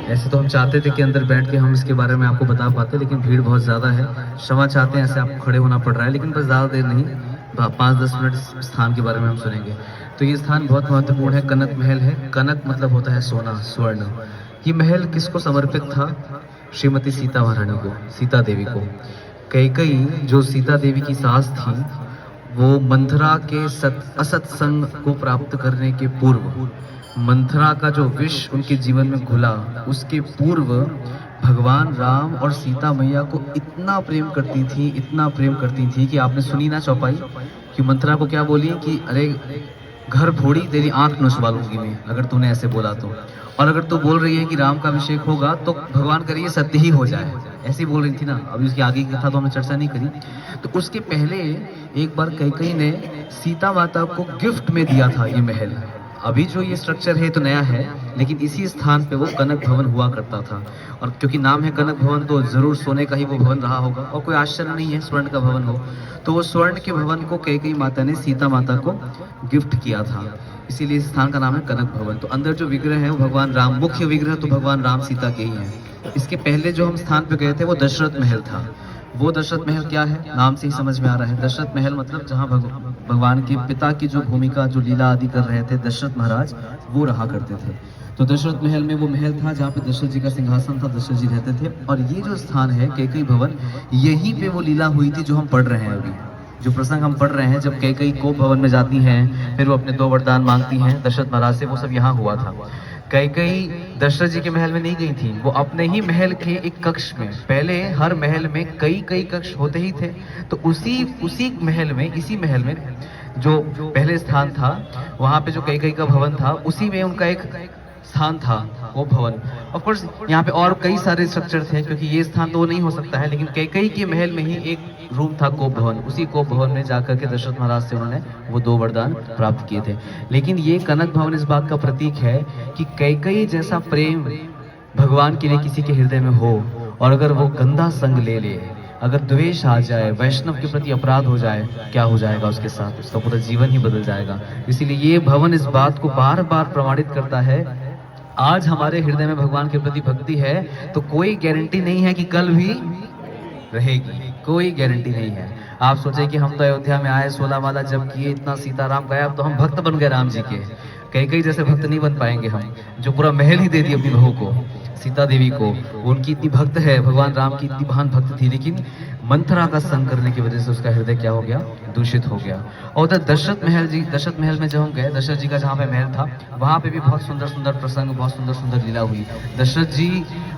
ऐसे तो हम चाहते थे कि अंदर बैठ के हम इसके बारे में आपको बता पाते, लेकिन भीड़ बहुत ज़्यादा है। क्षमा चाहते हैं, ऐसे आपको खड़े होना पड़ रहा है, लेकिन बस ज़्यादा देर नहीं, 5-10 मिनट इस स्थान के बारे में हम सुनेंगे। तो ये स्थान बहुत महत्वपूर्ण है, कनक महल है। कनक मतलब होता है सोना, स्वर्ण। ये महल किसको समर्पित था? श्रीमती सीता महारानी को, सीता देवी को। कैकई जो सीता देवी की सास थी, वो मंथरा के असत्संग को प्राप्त करने के पूर्व, मंथरा का जो विष उनके जीवन में घुला, उसके पूर्व भगवान राम और सीता मैया को इतना प्रेम करती थी, इतना प्रेम करती थी कि आपने सुनी ना चौपाई कि मंथरा को क्या बोली कि अरे घर फोड़ी तेरी आंख नौचवा लूंगी मैं अगर तूने ऐसे बोला तो, और अगर तू बोल रही है कि राम का अभिषेक होगा तो भगवान करिए सत्य ही हो जाए, ऐसे ही बोल रही थी ना। अभी उसकी आगे की कथा तो हमने चर्चा नहीं करी। तो उसके पहले एक बार कैकई ने सीता माता को गिफ्ट में दिया था ये महल। अभी जो ये स्ट्रक्चर है तो नया है, लेकिन इसी स्थान पे वो कनक भवन हुआ करता था। और क्योंकि नाम है कनक भवन तो जरूर सोने का ही वो भवन रहा होगा, और कोई आश्चर्य नहीं है स्वर्ण का भवन हो। तो वो स्वर्ण के भवन को कैकई माता ने सीता माता को गिफ्ट किया था, इसीलिए इस स्थान का नाम है कनक भवन। तो अंदर जो विग्रह है वो भगवान राम, मुख्य विग्रह तो भगवान राम सीता के ही हैं। इसके पहले जो हम स्थान पे गए थे वो दशरथ महल था। वो दशरथ महल क्या है, नाम से ही समझ में आ रहा है। दशरथ महल मतलब जहाँ भगवान के पिता की जो भूमिका, जो लीला आदि कर रहे थे दशरथ महाराज, वो रहा करते थे। तो दशरथ महल में वो महल था जहाँ पे दशरथ जी का सिंहासन था, दशरथ जी रहते थे। और ये जो स्थान है कैकई भवन, यहीं पे वो लीला हुई थी जो हम पढ़ रहे हैं अभी, जो प्रसंग हम पढ़ रहे हैं। जब कैकई कोप भवन में जाती हैं, फिर वो अपने 2 वरदान मांगती हैं दशरथ महाराज से, वो सब यहाँ हुआ था। कैकई दशरथ जी के महल में नहीं गई थी, वो अपने ही महल के एक कक्ष में, पहले हर महल में कई कई कक्ष होते ही थे, तो उसी महल में, इसी महल में जो पहले स्थान था, वहां पे जो कैकई का भवन था, उसी में उनका एक स्थान था, वो भवन। ऑफ कोर्स यहाँ पे और कई सारे स्ट्रक्चर थे, क्योंकि ये स्थान तो नहीं हो सकता है, लेकिन कैकई के महल में ही एक रूम था कोप भवन। उसी कोप भवन में जाकर के दशरथ महाराज से उन्होंने वो 2 वरदान प्राप्त किए थे। लेकिन ये कनक भवन इस बात का प्रतीक है कि कैकई जैसा प्रेम भगवान के लिए किसी के हृदय में हो, और अगर वो गंदा संग ले ले, अगर द्वेष आ जाए, वैष्णव के प्रति अपराध हो जाए, क्या हो जाएगा उसके साथ? उसका पूरा जीवन ही बदल जाएगा। इसीलिए ये भवन इस बात को बार बार प्रमाणित करता है, आज हमारे हृदय में भगवान के प्रति भक्ति है तो कोई गारंटी नहीं है कि कल भी रहेगी, कोई गारंटी नहीं है। आप सोचे कि हम तो अयोध्या में आए, 16 माला जब किए, इतना सीताराम गए, अब तो हम भक्त बन गए राम जी के। कैकई जैसे भक्त नहीं बन पाएंगे हम, जो पूरा महल ही दे दी अपनी बहू को, सीता देवी को। उनकी इतनी भक्त है, भगवान राम की इतनी महान भक्त थी, लेकिन मंथरा का संग करने की वजह से उसका हृदय क्या हो गया? दूषित हो गया। और उधर दशरथ महल में जब हम गए, दशरथ जी का जहाँ पे महल था, वहाँ पे भी बहुत सुंदर सुंदर प्रसंग, बहुत सुंदर सुंदर लीला हुई। दशरथ जी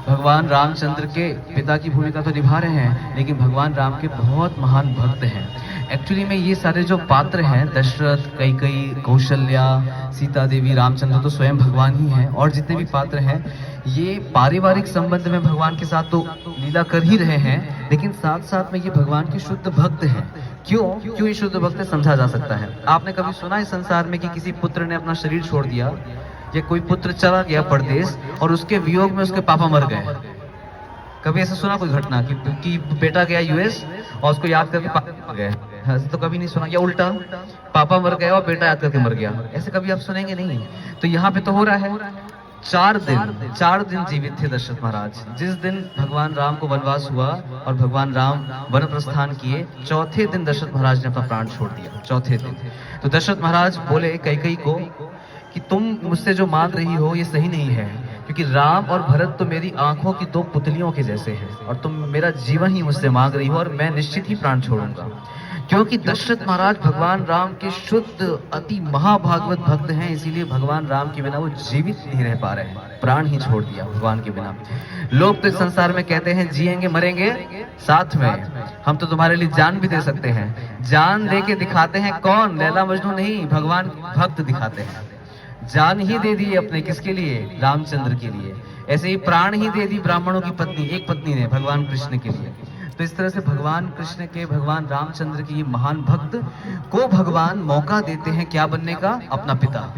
भगवान रामचंद्र के पिता की भूमिका तो निभा रहे हैं, लेकिन भगवान राम के बहुत महान भक्त हैं। एक्चुअली में ये सारे जो पात्र हैं, दशरथ, कैकई, कौशल्या, सीता देवी, रामचंद्र, तो स्वयं भगवान ही हैं। और जितने भी पात्र हैं, ये पारिवारिक संबंध में भगवान के साथ तो लीला कर ही रहे हैं, लेकिन साथ साथ में ये भगवान के शुद्ध भक्त हैं। क्यों ये शुद्ध भक्त है, समझा जा सकता है। आपने कभी सुना है संसार में कि किसी पुत्र ने अपना शरीर छोड़ दिया, या कोई पुत्र चला गया परदेश और उसके वियोग में उसके पापा मर गए? कभी ऐसा सुना कोई घटना कि बेटा गया यूएस और उसको याद करके पापा मर गए? ऐसे तो कभी नहीं सुना। या उल्टा, पापा मर गए और बेटा याद करके मर गया, ऐसे कभी आप सुनेंगे नहीं। तो यहाँ पे तो हो रहा है। 4 दिन जीवित थे दशरथ महाराज। जिस दिन भगवान राम को वनवास हुआ और भगवान राम वन प्रस्थान किए, चौथे दिन दशरथ महाराज ने अपना प्राण छोड़ दिया, चौथे दिन। तो दशरथ महाराज बोले कैकई को कि तुम मुझसे जो मांग रही हो ये सही नहीं है, क्योंकि राम और भरत तो मेरी आंखों की 2 पुतलियों के जैसे हैं, और तुम मेरा जीवन ही मुझसे मांग रही हो, और मैं निश्चित ही प्राण छोड़ूंगा। क्योंकि दशरथ महाराज भगवान राम के शुद्ध अति महाभागवत भक्त हैं, इसीलिए भगवान राम के बिना वो जीवित नहीं रह पा रहे हैं, प्राण ही छोड़ दिया भगवान के बिना। लोग तो इस संसार में कहते हैं जिएंगे मरेंगे साथ में, हम तो तुम्हारे लिए जान भी दे सकते हैं। जान दे के दिखाते हैं कौन? लैला मजनू नहीं, भगवान भक्त दिखाते हैं। जान ही दे दी अपने, किसके लिए? रामचंद्र के लिए। ऐसे ही प्राण ही दे दी ब्राह्मणों की पत्नी, एक पत्नी ने, भगवान कृष्ण के लिए। तो इस तरह से भगवान कृष्ण के, भगवान रामचंद्र के ये महान भक्त को भगवान मौका देते हैं क्या बनने का? अपना पिता,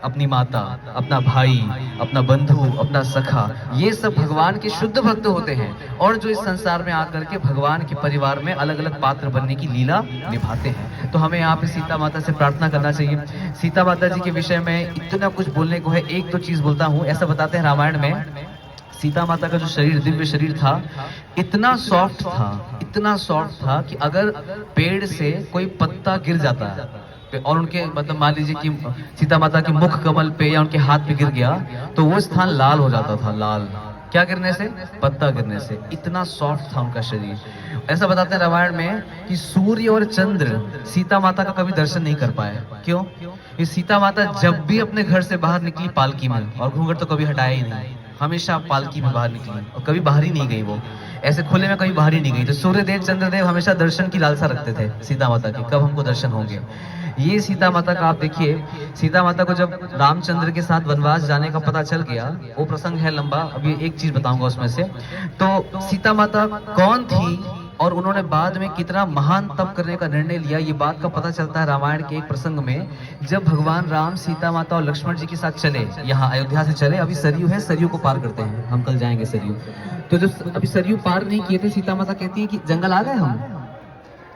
अपनी माता, अपना भाई, अपना बंधु, अपना सखा, ये सब भगवान के शुद्ध भक्त होते हैं, और जो इस संसार में आकर के भगवान के परिवार में अलग अलग पात्र बनने की लीला निभाते हैं। तो हमें यहाँ पे सीता माता से प्रार्थना करना चाहिए। सीता माता जी के विषय में इतना कुछ बोलने को है, एक दो चीज बोलता हूँ। ऐसा बताते हैं रामायण में, सीता माता का जो शरीर, दिव्य शरीर था, इतना सॉफ्ट था, इतना सॉफ्ट था कि अगर पेड़ से कोई पत्ता गिर जाता है और उनके मतलब मान लीजिए कि सीता माता के मुख कमल पे या उनके हाथ पे गिर गया तो वो स्थान लाल हो जाता था। लाल क्या गिरने से? पत्ता गिरने से। इतना सॉफ्ट था उनका शरीर। ऐसा बताते हैं रामायण में कि सूर्य और चंद्र सीता माता का कभी दर्शन नहीं कर पाए। क्यों? ये सीता माता जब भी अपने घर से बाहर निकली पालकी में, और घूंघट तो कभी हटाया ही नहीं, हमेशा पालकी में बाहर निकली और कभी बाहर ही नहीं गई। वो ऐसे खुले में कभी बाहर ही नहीं गई। तो सूर्यदेव चंद्रदेव हमेशा दर्शन की लालसा रखते थे सीता माता की, कब हमको दर्शन होंगे। ये सीता माता का आप देखिए, सीता माता को जब रामचंद्र के साथ वनवास जाने का पता चल गया, वो प्रसंग है लंबा, अभी एक चीज बताऊंगा उसमें से। तो सीता माता कौन थी और उन्होंने बाद में कितना महान तप करने का निर्णय लिया, ये बात का पता चलता है रामायण के एक प्रसंग में। जब भगवान राम सीता माता और लक्ष्मण जी के साथ चले, यहाँ अयोध्या से चले, अभी सरयू है, सरयू को पार करते हैं, हम कल जाएंगे सरयू। तो जब अभी सरयू पार नहीं किए थे, सीता माता कहती है कि जंगल आ गए हम।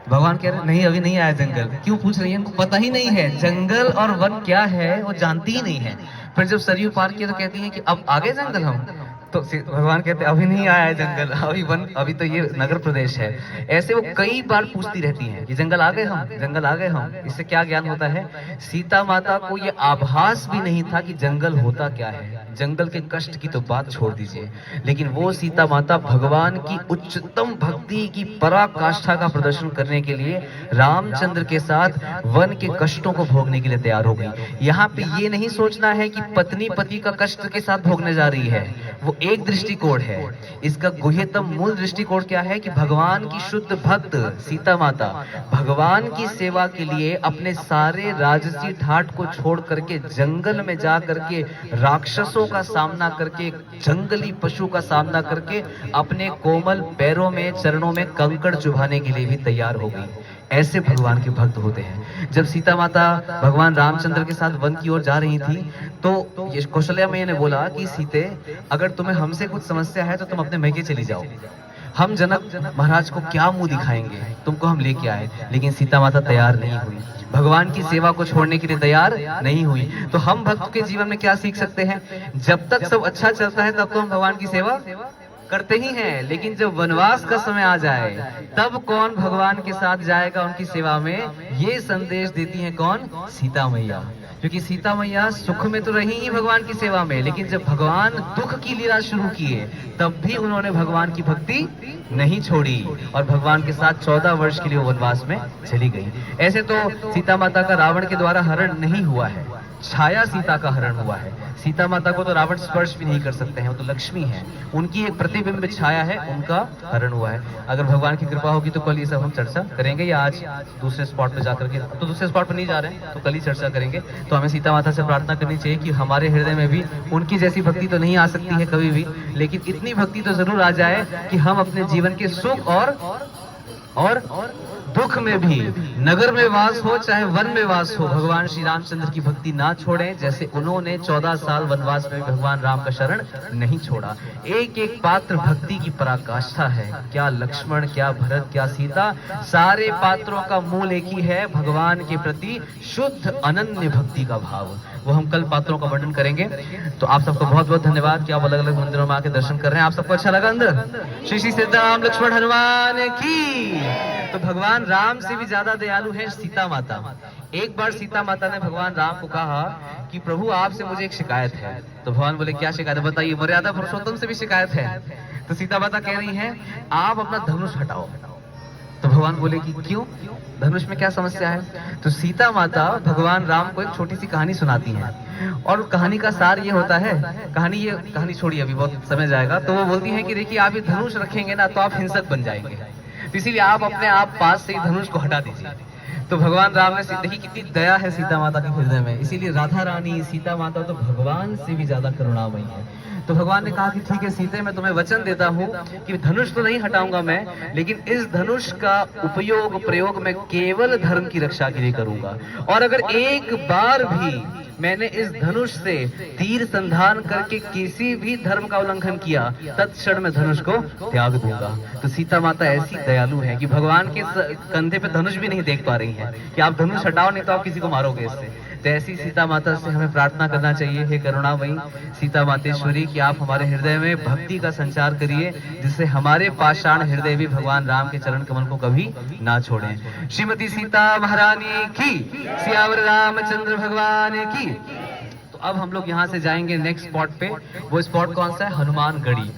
भगवान कह रहे नहीं, अभी नहीं आया जंगल। क्यों पूछ रही है? उनको पता ही नहीं है जंगल और वन क्या है, वो जानती ही नहीं है। फिर जब सरयू पार किया तो कहती है कि अब आगे जंगल हम। तो भगवान कहते अभी नहीं आया है जंगल, अभी वन, अभी तो ये नगर प्रदेश है। ऐसे वो कई बार पूछती रहती हैं कि जंगल आ गए हम, जंगल आ गए हम। इससे क्या ज्ञान होता है? सीता माता को ये आभास भी नहीं था कि जंगल होता क्या है। जंगल के कष्ट की तो बात छोड़ दीजिए, लेकिन वो सीता माता भगवान की उच्चतम भक्ति की पराकाष्ठा का प्रदर्शन करने के लिए रामचंद्र के साथ वन के कष्टों को भोगने के लिए तैयार हो गई। यहाँ पे ये नहीं सोचना है कि पत्नी पति का कष्ट के साथ भोगने जा रही है, वो एक दृष्टिकोण है। इसका गुह्यतम मूल दृष्टिकोण क्या है कि भगवान की शुद्ध भक्त सीता माता भगवान की सेवा के लिए अपने सारे राजसी ठाट को छोड़ करके जंगल में जा करके राक्षसों का सामना करके, जंगली पशु का सामना करके अपने कोमल पैरों में, चरणों में कंकड़ चुभाने के लिए भी तैयार हो गई। ऐसे भगवान के भक्त होते हैं। जब सीता माता भगवान रामचंद्र के साथ वन की ओर जा रही थी तो ये कौशल्या मैया ने बोला कि सीते, अगर तुम्हें हमसे कुछ समस्या है तो तुम अपने मैके चली जाओ, हम जनक महाराज को क्या मुंह दिखाएंगे, तुमको हम लेके आए। लेकिन सीता माता तैयार नहीं हुई, भगवान की सेवा को छोड़ने के लिए तैयार नहीं हुई। तो हम भक्त के जीवन में क्या सीख सकते हैं? जब तक सब अच्छा चलता है तब तो हम भगवान की सेवा करते ही हैं, लेकिन जब वनवास का समय आ जाए तब कौन भगवान के साथ जाएगा उनकी सेवा में, ये संदेश देती हैं कौन? सीता मैया। क्योंकि सीता मैया सुख में तो रही ही भगवान की सेवा में, लेकिन जब भगवान दुख की लीला शुरू किए तब भी उन्होंने भगवान की भक्ति नहीं छोड़ी और भगवान के साथ 14 वर्ष के लिए वनवास में चली गई। ऐसे तो सीता माता का रावण के द्वारा हरण नहीं हुआ है, छाया सीता का हरण हुआ है। सीता माता को तो रावण स्पर्श भी नहीं कर सकते हैं, वो तो लक्ष्मी है, उनकी एक प्रतिबिंब छाया है, उनका हरण हुआ है। अगर भगवान की कृपा होगी तो कल ये सब हम चर्चा करेंगे, या आज दूसरे स्पॉट पे जाकर के, तो दूसरे स्पॉट पे नहीं जा रहे हैं तो कल ही चर्चा करेंगे। तो हमें सीता माता से प्रार्थना करनी चाहिए कि हमारे हृदय में भी उनकी जैसी भक्ति तो नहीं आ सकती है कभी भी, लेकिन इतनी भक्ति तो जरूर आ जाए कि हम अपने जीवन के सुख और दुख में भी, नगर में वास हो चाहे वन में वास हो, भगवान श्री रामचंद्र की भक्ति ना छोड़ें, जैसे उन्होंने 14 साल वनवास में भगवान राम का शरण नहीं छोड़ा। एक एक पात्र भक्ति की पराकाष्ठा है। क्या लक्ष्मण, क्या भरत, क्या सीता, सारे पात्रों का मूल एक ही है, भगवान के प्रति शुद्ध अनन्य भक्ति का भाव। वो हम कल पात्रों का वर्णन करेंगे। तो आप सबको बहुत बहुत धन्यवाद कि आप अलग अलग मंदिरों में आके दर्शन कर रहे हैं। आप सबको अच्छा लगा अंदर? श्री श्री सीताराम लक्ष्मण हनुमान की। तो भगवान राम से भी ज्यादा दयालु है सीता माता। एक बार सीता माता ने भगवान राम को कहा कि प्रभु आपसे मुझे एक शिकायत है। तो भगवान बोले क्या शिकायत है? बताइए। मर्यादा पुरुषोत्तम से भी शिकायत है। तो सीता माता कह रही है आप अपना धनुष हटाओ। तो भगवान बोले कि क्यों, धनुष में क्या समस्या है? तो सीता माता भगवान राम को एक छोटी सी कहानी सुनाती हैं और कहानी का सार ये होता है, कहानी छोड़िए अभी बहुत समय जाएगा। तो वो बोलती हैं कि देखिए आप ये धनुष रखेंगे ना तो आप हिंसक बन जाएंगे, तो इसीलिए आप अपने आप पास से ही धनुष को हटा दीजिए। तो भगवान राम ने देखी कितनी दया है सीता माता के हृदय में, इसीलिए राधा रानी सीता माता तो भगवान से भी ज्यादा करुणामयी है। तो भगवान ने कहा कि ठीक है सीते, मैं तुम्हें वचन देता हूँ कि धनुष तो नहीं हटाऊंगा मैं, लेकिन इस धनुष का उपयोग प्रयोग मैं केवल धर्म की रक्षा के लिए करूंगा। और अगर एक बार भी मैंने इस धनुष से तीर संधान करके किसी भी धर्म का उल्लंघन किया, तत्क्षण मैं धनुष को त्याग दूंगा। तो सीता माता ऐसी दयालु है कि भगवान के कंधे पे धनुष भी नहीं देख पा रही है कि आप धनुष हटाओ नहीं तो आप किसी को मारोगे इससे। तो ऐसी सीता माता से हमें प्रार्थना करना चाहिए, हे करुणामयी सीता मातेश्वरी, कि आप हमारे हृदय में भक्ति का संचार करिए, जिससे हमारे पाषाण हृदय भी भगवान राम के चरण कमल को कभी ना छोड़ें। श्रीमती सीता महारानी की, सियावर रामचंद्र भगवान की। तो अब हम लोग यहाँ से जाएंगे नेक्स्ट स्पॉट पे। वो स्पॉट कौन सा है? हनुमानगढ़ी।